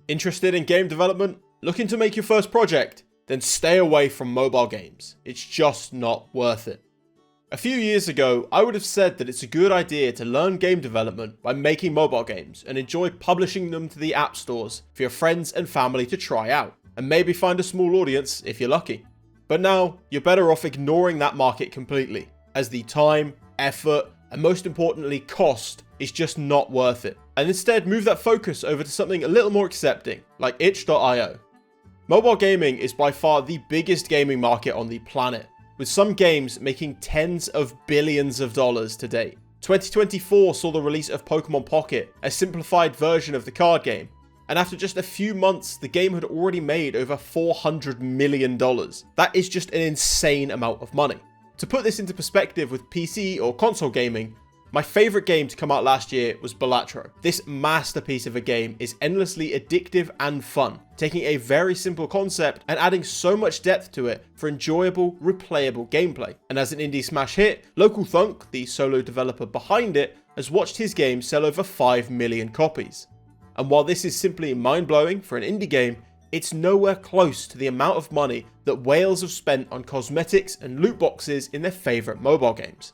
Interested in game development? Looking to make your first project? Then stay away from mobile games. It's just not worth it. A few years ago, I would have said that it's a good idea to learn game development by making mobile games and enjoy publishing them to the app stores for your friends and family to try out, and maybe find a small audience if you're lucky. But now, you're better off ignoring that market completely, as the time, effort, and most importantly cost is just not worth it, and instead move that focus over to something a little more accepting, like itch.io. Mobile gaming is by far the biggest gaming market on the planet, with some games making tens of billions of dollars to date. 2024 saw the release of Pokemon Pocket, a simplified version of the card game, and after just a few months, the game had already made over $400 million. That is just an insane amount of money. To put this into perspective with PC or console gaming, my favourite game to come out last year was Balatro. This masterpiece of a game is endlessly addictive and fun, taking a very simple concept and adding so much depth to it for enjoyable, replayable gameplay. And as an indie smash hit, Local Thunk, the solo developer behind it, has watched his game sell over 5 million copies. And while this is simply mind-blowing for an indie game, it's nowhere close to the amount of money that whales have spent on cosmetics and loot boxes in their favourite mobile games.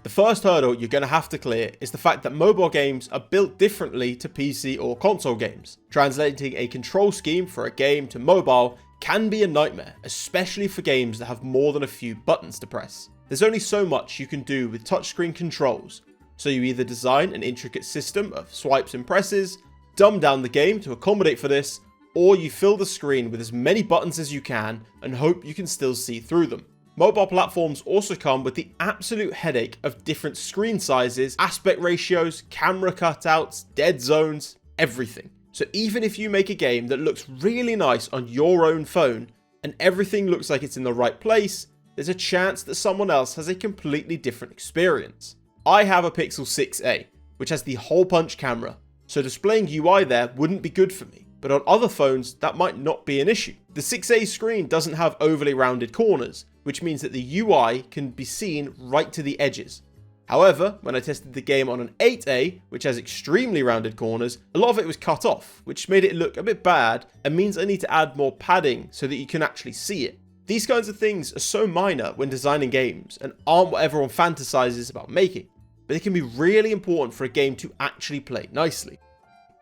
The first hurdle you're going to have to clear is the fact that mobile games are built differently to PC or console games. Translating a control scheme for a game to mobile can be a nightmare, especially for games that have more than a few buttons to press. There's only so much you can do with touchscreen controls, so you either design an intricate system of swipes and presses, dumb down the game to accommodate for this, or you fill the screen with as many buttons as you can and hope you can still see through them. Mobile platforms also come with the absolute headache of different screen sizes, aspect ratios, camera cutouts, dead zones, everything. So even if you make a game that looks really nice on your own phone and everything looks like it's in the right place, there's a chance that someone else has a completely different experience. I have a Pixel 6a, which has the hole punch camera, so displaying UI there wouldn't be good for me. But on other phones, that might not be an issue. The 6A screen doesn't have overly rounded corners, which means that the UI can be seen right to the edges. However, when I tested the game on an 8A, which has extremely rounded corners, a lot of it was cut off, which made it look a bit bad and means I need to add more padding so that you can actually see it. These kinds of things are so minor when designing games and aren't what everyone fantasizes about making, but they can be really important for a game to actually play nicely.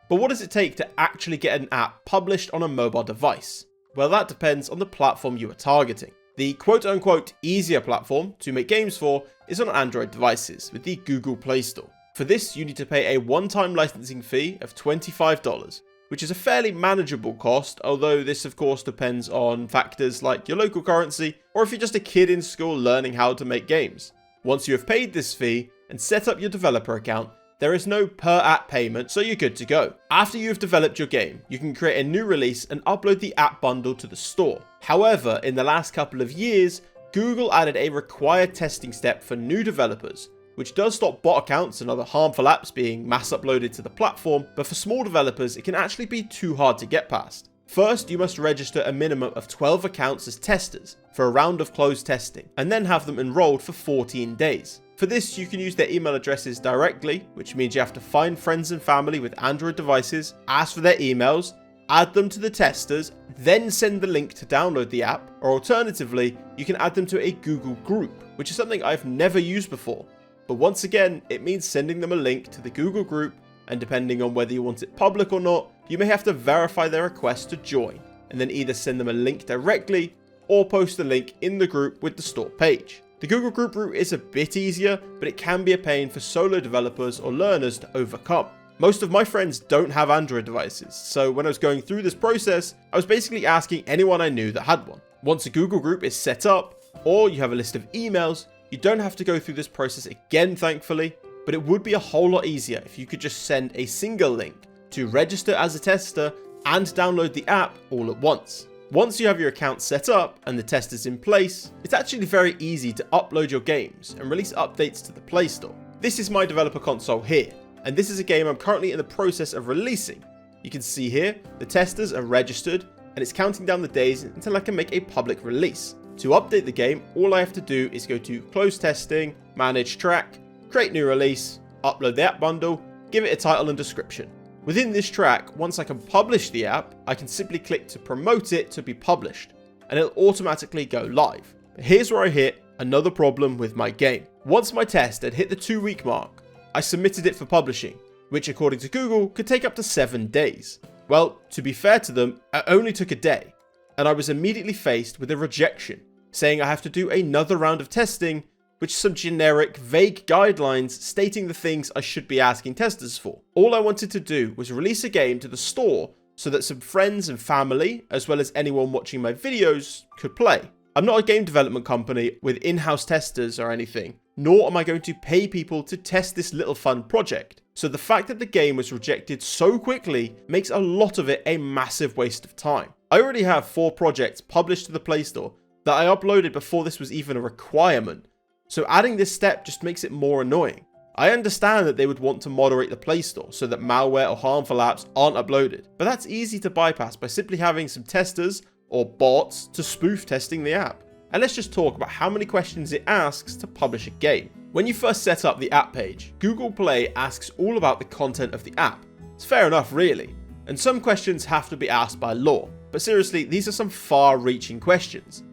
But what does it take to actually get an app published on a mobile device? Well, that depends on the platform you are targeting. The quote-unquote easier platform to make games for is on Android devices with the Google Play Store. For this, you need to pay a one-time licensing fee of $25, which is a fairly manageable cost, although this of course depends on factors like your local currency or if you're just a kid in school learning how to make games. Once you have paid this fee and set up your developer account, there is no per app payment, so you're good to go. After you've developed your game, you can create a new release and upload the app bundle to the store. However, in the last couple of years, Google added a required testing step for new developers, which does stop bot accounts and other harmful apps being mass uploaded to the platform, but for small developers, it can actually be too hard to get past. First, you must register a minimum of 12 accounts as testers for a round of closed testing, and then have them enrolled for 14 days. For this, you can use their email addresses directly, which means you have to find friends and family with Android devices, ask for their emails, add them to the testers, then send the link to download the app, or alternatively, you can add them to a Google group, which is something I've never used before. But once again, it means sending them a link to the Google group, and depending on whether you want it public or not, you may have to verify their request to join, and then either send them a link directly, or post the link in the group with the store page. The Google Group route is a bit easier, but it can be a pain for solo developers or learners to overcome. Most of my friends don't have Android devices, so when I was going through this process, I was basically asking anyone I knew that had one. Once a Google Group is set up, or you have a list of emails, you don't have to go through this process again, thankfully, but it would be a whole lot easier if you could just send a single link to register as a tester and download the app all at once. Once you have your account set up and the testers in place, it's actually very easy to upload your games and release updates to the Play Store. This is my developer console here, and this is a game I'm currently in the process of releasing. You can see here, the testers are registered, and it's counting down the days until I can make a public release. To update the game, all I have to do is go to Close Testing, Manage Track, Create New Release, upload the app bundle, give it a title and description. Within this track, once I can publish the app, I can simply click to promote it to be published, and it'll automatically go live. But here's where I hit another problem with my game. Once my test had hit the 2-week mark, I submitted it for publishing, which according to Google could take up to 7 days. Well, to be fair to them, it only took a day, and I was immediately faced with a rejection, saying I have to do another round of testing, which some generic, vague guidelines stating the things I should be asking testers for. All I wanted to do was release a game to the store so that some friends and family, as well as anyone watching my videos, could play. I'm not a game development company with in-house testers or anything, nor am I going to pay people to test this little fun project. So the fact that the game was rejected so quickly makes a lot of it a massive waste of time. I already have 4 projects published to the Play Store that I uploaded before this was even a requirement, so adding this step just makes it more annoying. I understand that they would want to moderate the Play Store so that malware or harmful apps aren't uploaded, but that's easy to bypass by simply having some testers or bots to spoof testing the app. And let's just talk about how many questions it asks to publish a game. When you first set up the app page, Google Play asks all about the content of the app. It's fair enough really, and some questions have to be asked by law, but seriously, these are some far-reaching questions.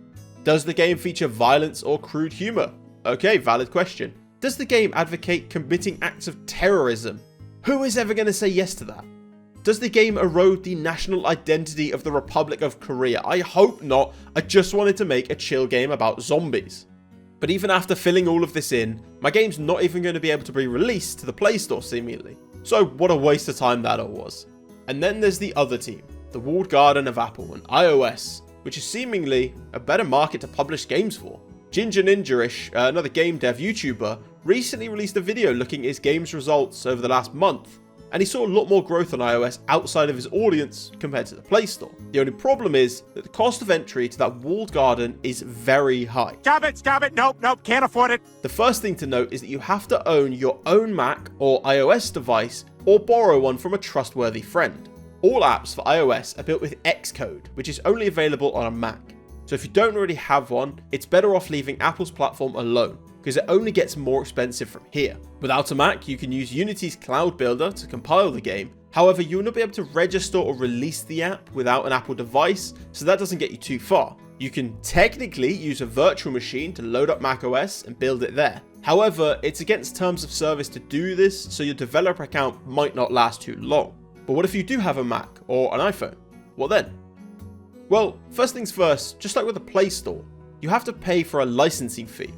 Does the game feature violence or crude humor? Okay, valid question. Does the game advocate committing acts of terrorism? Who is ever going to say yes to that? Does the game erode the national identity of the Republic of Korea? I hope not. I just wanted to make a chill game about zombies. But even after filling all of this in, my game's not even going to be able to be released to the Play Store seemingly. So what a waste of time that all was. And then there's the other team, the walled garden of Apple and iOS, which is seemingly a better market to publish games for. Ginger Ninja-ish, another game dev YouTuber, recently released a video looking at his game's results over the last month, and he saw a lot more growth on iOS outside of his audience compared to the Play Store. The only problem is that the cost of entry to that walled garden is very high. Stop it, nope, can't afford it. The first thing to note is that you have to own your own Mac or iOS device or borrow one from a trustworthy friend. All apps for iOS are built with Xcode, which is only available on a Mac. So if you don't already have one, it's better off leaving Apple's platform alone, because it only gets more expensive from here. Without a Mac, you can use Unity's cloud builder to compile the game. However, you will not be able to register or release the app without an Apple device, so that doesn't get you too far. You can technically use a virtual machine to load up macOS and build it there. However, it's against terms of service to do this, so your developer account might not last too long. But what if you do have a Mac or an iPhone? What then? Well, first things first, just like with the Play Store, you have to pay for a licensing fee.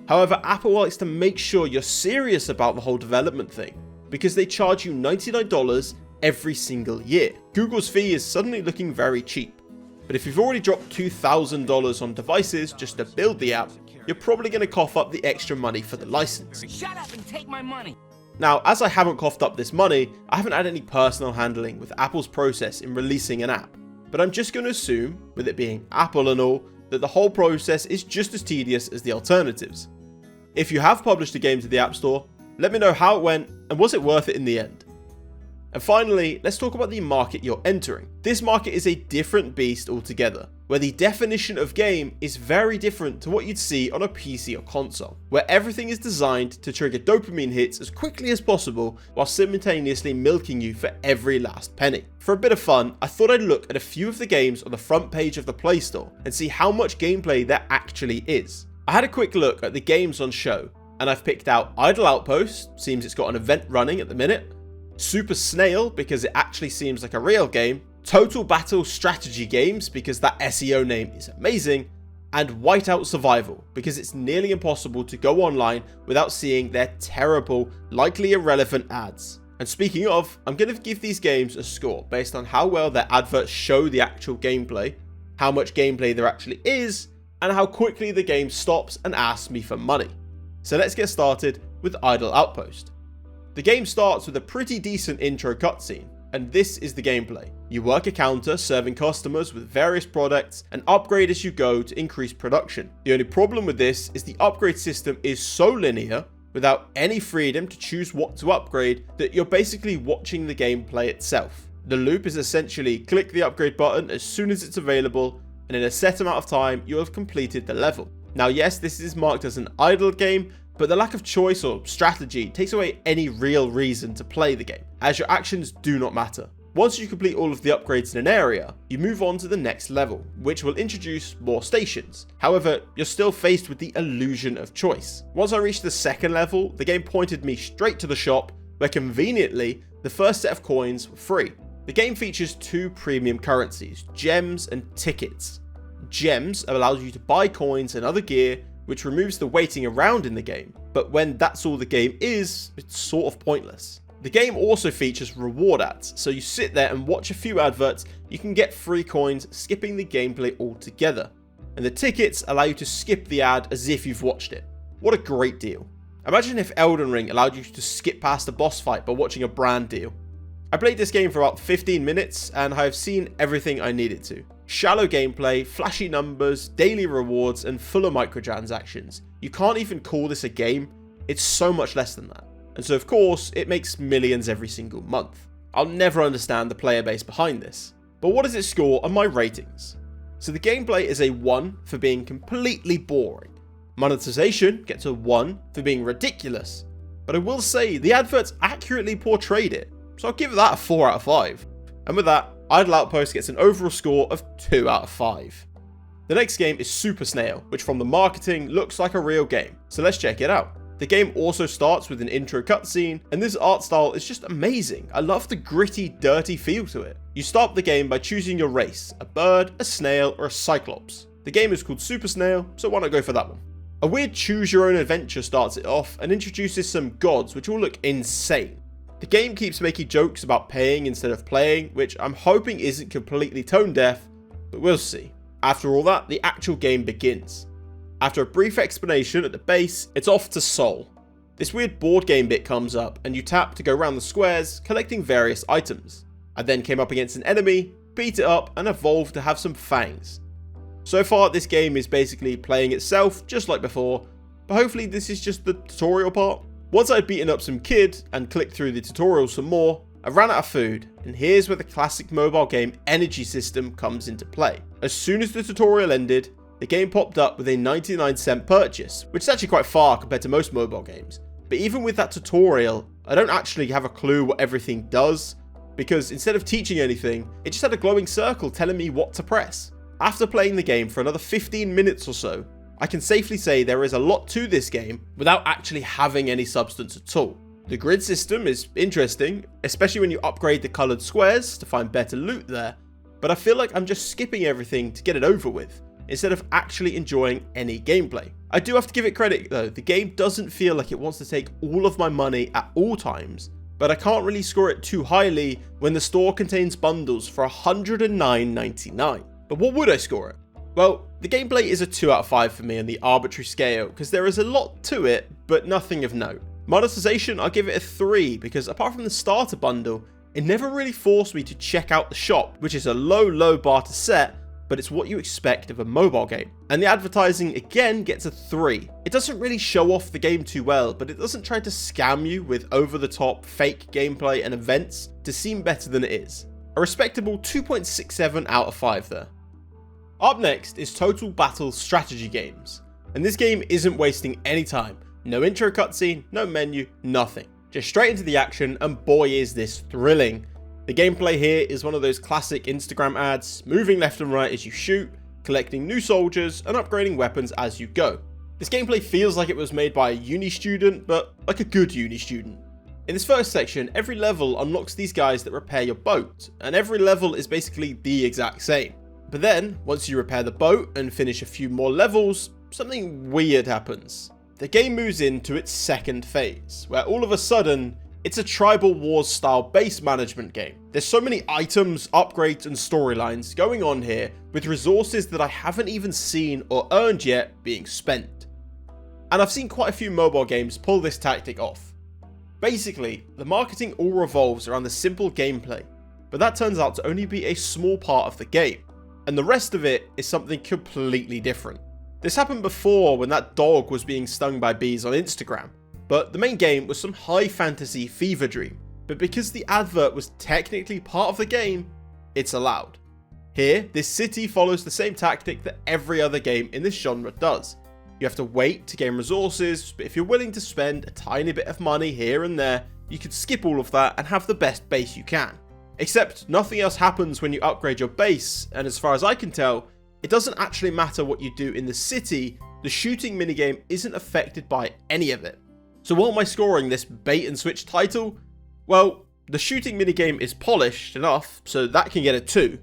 However, Apple likes to make sure you're serious about the whole development thing, because they charge you $99 every single year. Google's fee is suddenly looking very cheap, but if you've already dropped $2,000 on devices just to build the app, you're probably going to cough up the extra money for the license. Shut up and take my money. Now, as I haven't coughed up this money, I haven't had any personal handling with Apple's process in releasing an app. But I'm just going to assume, with it being Apple and all, that the whole process is just as tedious as the alternatives. If you have published a game to the App Store, let me know how it went and was it worth it in the end. And finally, let's talk about the market you're entering. This market is a different beast altogether, where the definition of game is very different to what you'd see on a PC or console, where everything is designed to trigger dopamine hits as quickly as possible while simultaneously milking you for every last penny. For a bit of fun, I thought I'd look at a few of the games on the front page of the Play Store and see how much gameplay there actually is. I had a quick look at the games on show, and I've picked out Idle Outpost, seems it's got an event running at the minute, Super Snail because it actually seems like a real game, Total Battle Strategy Games because that SEO name is amazing, and Whiteout Survival because it's nearly impossible to go online without seeing their terrible, likely irrelevant ads. And speaking of, I'm going to give these games a score based on how well their adverts show the actual gameplay, how much gameplay there actually is, and how quickly the game stops and asks me for money. So let's get started with Idle Outpost. The game starts with a pretty decent intro cutscene, and this is the gameplay. You work a counter serving customers with various products and upgrade as you go to increase production. The only problem with this is the upgrade system is so linear, without any freedom to choose what to upgrade, that you're basically watching the gameplay itself. The loop is essentially click the upgrade button as soon as it's available, and in a set amount of time you have completed the level. Now yes, this is marked as an idle game, but the lack of choice or strategy takes away any real reason to play the game, as your actions do not matter. Once you complete all of the upgrades in an area, you move on to the next level, which will introduce more stations. However, you're still faced with the illusion of choice. Once I reached the second level, the game pointed me straight to the shop, where conveniently, the first set of coins were free. The game features two premium currencies, gems and tickets. Gems allows you to buy coins and other gear, which removes the waiting around in the game, but when that's all the game is, it's sort of pointless. The game also features reward ads, so you sit there and watch a few adverts, you can get free coins, skipping the gameplay altogether. And the tickets allow you to skip the ad as if you've watched it. What a great deal. Imagine if Elden Ring allowed you to skip past a boss fight by watching a brand deal. I played this game for about 15 minutes and I have seen everything I needed to. Shallow gameplay, flashy numbers, daily rewards, and full of microtransactions. You can't even call this a game, it's so much less than that. And so of course, it makes millions every single month. I'll never understand the player base behind this. But what does it score on my ratings? So the gameplay is a 1 for being completely boring. Monetization gets a 1 for being ridiculous. But I will say, the adverts accurately portrayed it, so I'll give that a 4 out of 5. And with that, Idle Outpost gets an overall score of 2 out of 5. The next game is Super Snail, which from the marketing looks like a real game, so let's check it out. The game also starts with an intro cutscene, and this art style is just amazing. I love the gritty, dirty feel to it. You start the game by choosing your race, a bird, a snail, or a cyclops. The game is called Super Snail, so why not go for that one? A weird choose your own adventure starts it off and introduces some gods which all look insane. The game keeps making jokes about paying instead of playing, which I'm hoping isn't completely tone deaf, but we'll see. After all that, the actual game begins. After a brief explanation at the base, it's off to Seoul. This weird board game bit comes up and you tap to go around the squares, collecting various items. I then came up against an enemy, beat it up and evolved to have some fangs. So far this game is basically playing itself just like before, but hopefully this is just the tutorial part. Once I'd beaten up some kid and clicked through the tutorial some more, I ran out of food, and here's where the classic mobile game energy system comes into play. As soon as the tutorial ended, the game popped up with a 99-cent purchase, which is actually quite far compared to most mobile games. But even with that tutorial, I don't actually have a clue what everything does, because instead of teaching anything, it just had a glowing circle telling me what to press. After playing the game for another 15 minutes or so, I can safely say there is a lot to this game without actually having any substance at all. The grid system is interesting, especially when you upgrade the coloured squares to find better loot there, but I feel like I'm just skipping everything to get it over with, instead of actually enjoying any gameplay. I do have to give it credit though, the game doesn't feel like it wants to take all of my money at all times, but I can't really score it too highly when the store contains bundles for $109.99. But what would I score it? Well, the gameplay is a 2 out of 5 for me on the arbitrary scale, because there is a lot to it, but nothing of note. Monetization, I'll give it a 3, because apart from the starter bundle, it never really forced me to check out the shop, which is a low bar to set, but it's what you expect of a mobile game. And the advertising again gets a 3. It doesn't really show off the game too well, but it doesn't try to scam you with over-the-top fake gameplay and events to seem better than it is. A respectable 2.67 out of 5 there. Up next is Total Battle Strategy Games, and this game isn't wasting any time. No intro cutscene, no menu, nothing. Just straight into the action, and boy is this thrilling. The gameplay here is one of those classic Instagram ads, moving left and right as you shoot, collecting new soldiers, and upgrading weapons as you go. This gameplay feels like it was made by a uni student, but like a good uni student. In this first section, every level unlocks these guys that repair your boat, and every level is basically the exact same. But then, once you repair the boat and finish a few more levels, something weird happens. The game moves into its second phase, where all of a sudden, it's a tribal wars style base management game. There's so many items, upgrades and storylines going on here with resources that I haven't even seen or earned yet being spent. And I've seen quite a few mobile games pull this tactic off. Basically, the marketing all revolves around the simple gameplay, but that turns out to only be a small part of the game, and the rest of it is something completely different. This happened before when that dog was being stung by bees on Instagram, but the main game was some high fantasy fever dream, but because the advert was technically part of the game, it's allowed. Here, this city follows the same tactic that every other game in this genre does. You have to wait to gain resources, but if you're willing to spend a tiny bit of money here and there, you could skip all of that and have the best base you can. Except nothing else happens when you upgrade your base, and as far as I can tell, it doesn't actually matter what you do in the city, the shooting minigame isn't affected by any of it. So what am I scoring this bait and switch title? Well, the shooting minigame is polished enough, so that can get a 2.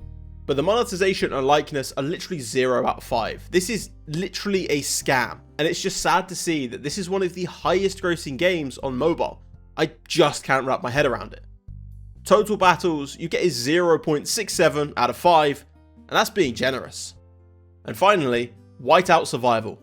But the monetization and likeness are literally 0 out of 5. This is literally a scam, and it's just sad to see that this is one of the highest grossing games on mobile. I just can't wrap my head around it. Total battles, you get a 0.67 out of 5, and that's being generous. And finally, whiteout survival.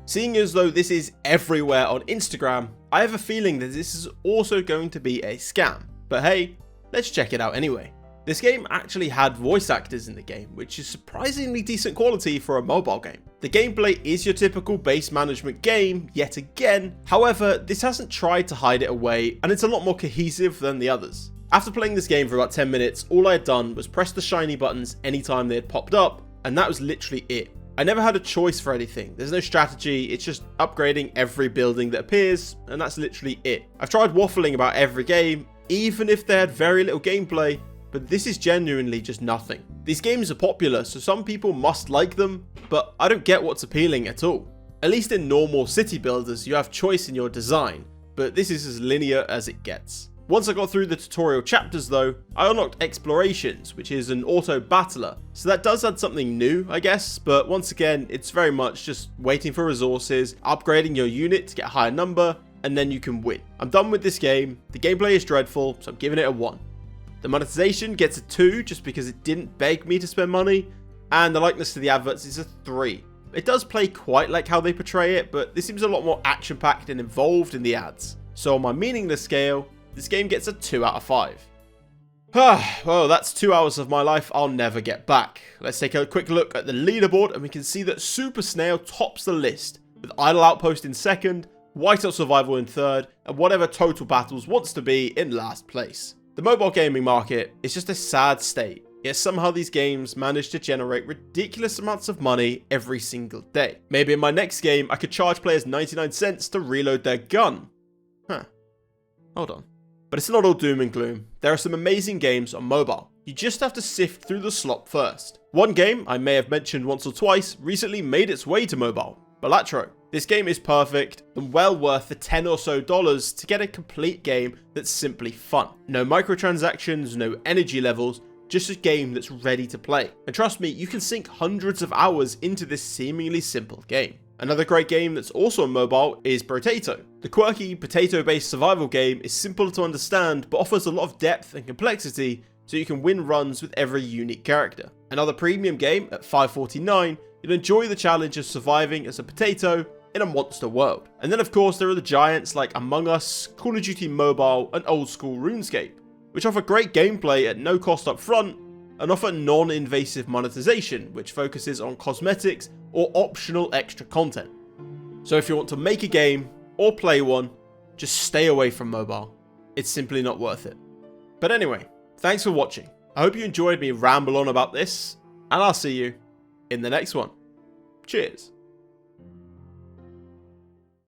Seeing as though this is everywhere on Instagram, I have a feeling that this is also going to be a scam. But hey, let's check it out anyway. This game actually had voice actors in the game, which is surprisingly decent quality for a mobile game. The gameplay is your typical base management game, yet again. However, this hasn't tried to hide it away, and it's a lot more cohesive than the others. After playing this game for about 10 minutes, all I had done was press the shiny buttons anytime they had popped up, and that was literally it. I never had a choice for anything. There's no strategy, it's just upgrading every building that appears, and that's literally it. I've tried waffling about every game, even if they had very little gameplay, but this is genuinely just nothing. These games are popular, so some people must like them, but I don't get what's appealing at all. At least in normal city builders, you have choice in your design, but this is as linear as it gets. Once I got through the tutorial chapters though, I unlocked Explorations, which is an auto battler, so that does add something new, I guess, but once again, it's very much just waiting for resources, upgrading your unit to get a higher number, and then you can win. I'm done with this game, the gameplay is dreadful, so I'm giving it a 1. The monetization gets a 2 just because it didn't beg me to spend money, and the likeness to the adverts is a 3. It does play quite like how they portray it, but this seems a lot more action-packed and involved in the ads. So on my meaningless scale, this game gets a 2 out of 5. Well, that's 2 hours of my life I'll never get back. Let's take a quick look at the leaderboard, and we can see that Super Snail tops the list, with Idle Outpost in second, Whiteout Survival in third, and whatever Total Battles wants to be in last place. The mobile gaming market is just a sad state, yet somehow these games manage to generate ridiculous amounts of money every single day. Maybe in my next game I could charge players 99 cents to reload their gun. Hold on. But it's not all doom and gloom. There are some amazing games on mobile. You just have to sift through the slop first. One game I may have mentioned once or twice recently made its way to mobile, Balatro. This game is perfect and well worth the $10 or so to get a complete game that's simply fun. No microtransactions, no energy levels, just a game that's ready to play. And trust me, you can sink hundreds of hours into this seemingly simple game. Another great game that's also on mobile is Potato. The quirky potato-based survival game is simple to understand but offers a lot of depth and complexity, so you can win runs with every unique character. Another premium game at $5.49, you'll enjoy the challenge of surviving as a potato in a monster world. And then of course there are the giants like Among Us, Call of Duty Mobile and old school RuneScape, which offer great gameplay at no cost up front and offer non-invasive monetization, which focuses on cosmetics or optional extra content. So if you want to make a game or play one, just stay away from mobile. It's simply not worth it. But anyway, thanks for watching. I hope you enjoyed me ramble on about this, and I'll see you in the next one. Cheers.